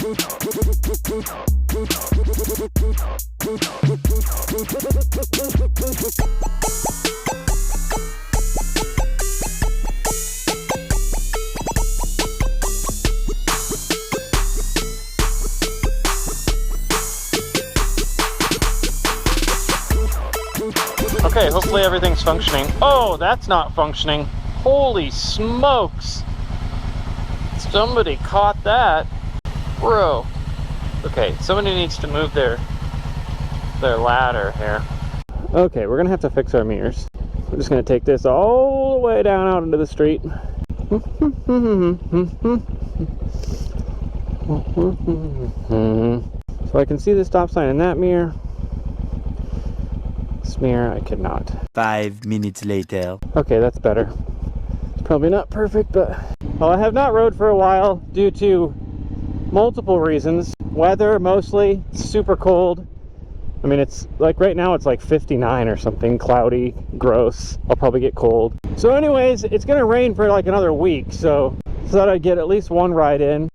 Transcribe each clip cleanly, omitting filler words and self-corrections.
Okay, hopefully everything's functioning. Oh, that's not functioning. Holy smokes. Somebody caught that. Bro. Okay, somebody needs to move their ladder here. Okay, we're gonna have to fix our mirrors. We're just gonna take this all the way down out into the street. So I can see the stop sign in that mirror. This mirror, I could not. 5 minutes later. Okay, that's better. It's probably not perfect, but... Well, I have not rode for a while due to multiple reasons. Weather, mostly. It's super cold. I mean, it's like right now it's like 59 or something. Cloudy, gross. I'll probably get cold. So anyways, it's gonna rain for like another week, so I thought I'd get at least one ride in.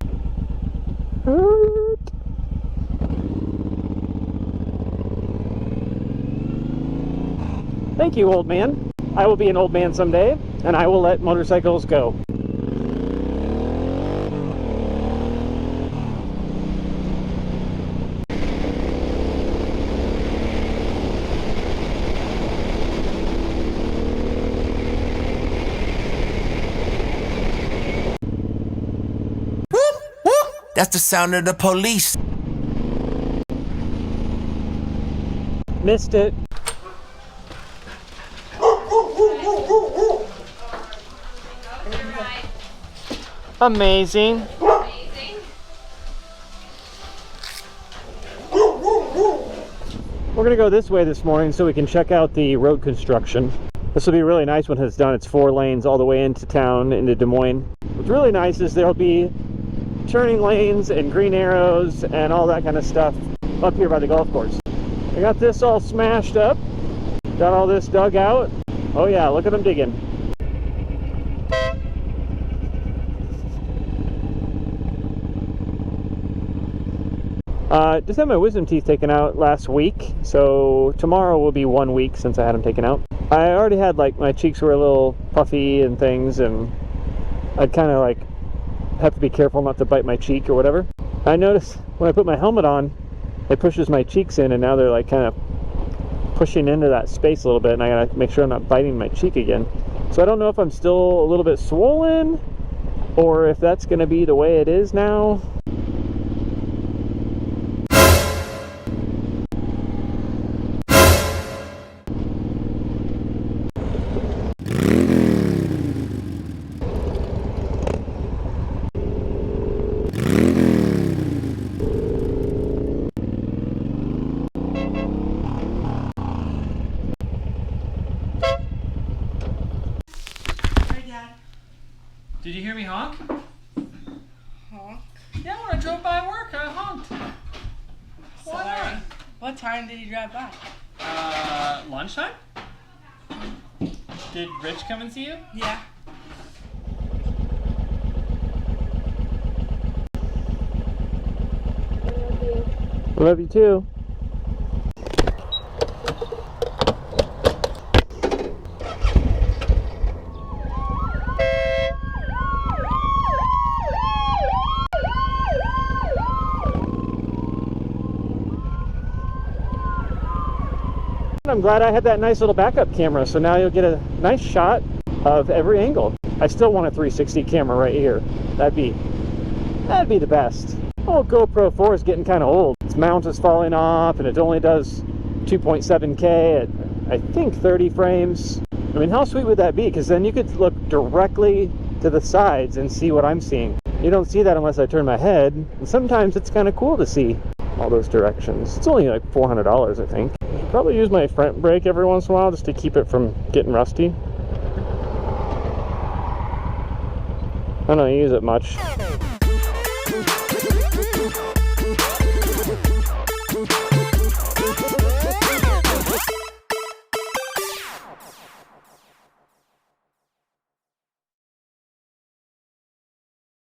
Thank you, old man. I will be an old man someday, and I will let motorcycles go. That's the sound of the police. Missed it. Amazing. We're gonna go this way this morning so we can check out the road construction. This will be really nice when it's done. It's 4 lanes all the way into town, into Des Moines. What's really nice is there'll be turning lanes and green arrows and all that kind of stuff up here by the golf course. I got this all smashed up. Got all this dug out. Oh yeah, look at them digging. Just had my wisdom teeth taken out last week, so tomorrow will be 1 week since I had them taken out. I already had, like, my cheeks were a little puffy and things, and I'd kind of like have to be careful not to bite my cheek or whatever. I noticed when I put my helmet on, it pushes my cheeks in, and now they're like kind of pushing into that space a little bit, and I gotta make sure I'm not biting my cheek again. So I don't know if I'm still a little bit swollen or if that's gonna be the way it is now. Did you hear me honk? Honk? Yeah, when I drove by work, I honked. Why not? What time did you drive by? Lunchtime? Did Rich come and see you? Yeah. I love you too. I'm glad I had that nice little backup camera, so now you'll get a nice shot of every angle. I still want a 360 camera right here. That'd be the best. Oh, GoPro 4 is getting kind of old. Its mount is falling off, and it only does 2.7K at, I think, 30 frames. I mean, how sweet would that be? Because then you could look directly to the sides and see what I'm seeing. You don't see that unless I turn my head, and sometimes it's kind of cool to see all those directions. It's only like $400, I think. Probably use my front brake every once in a while just to keep it from getting rusty. I don't use it much.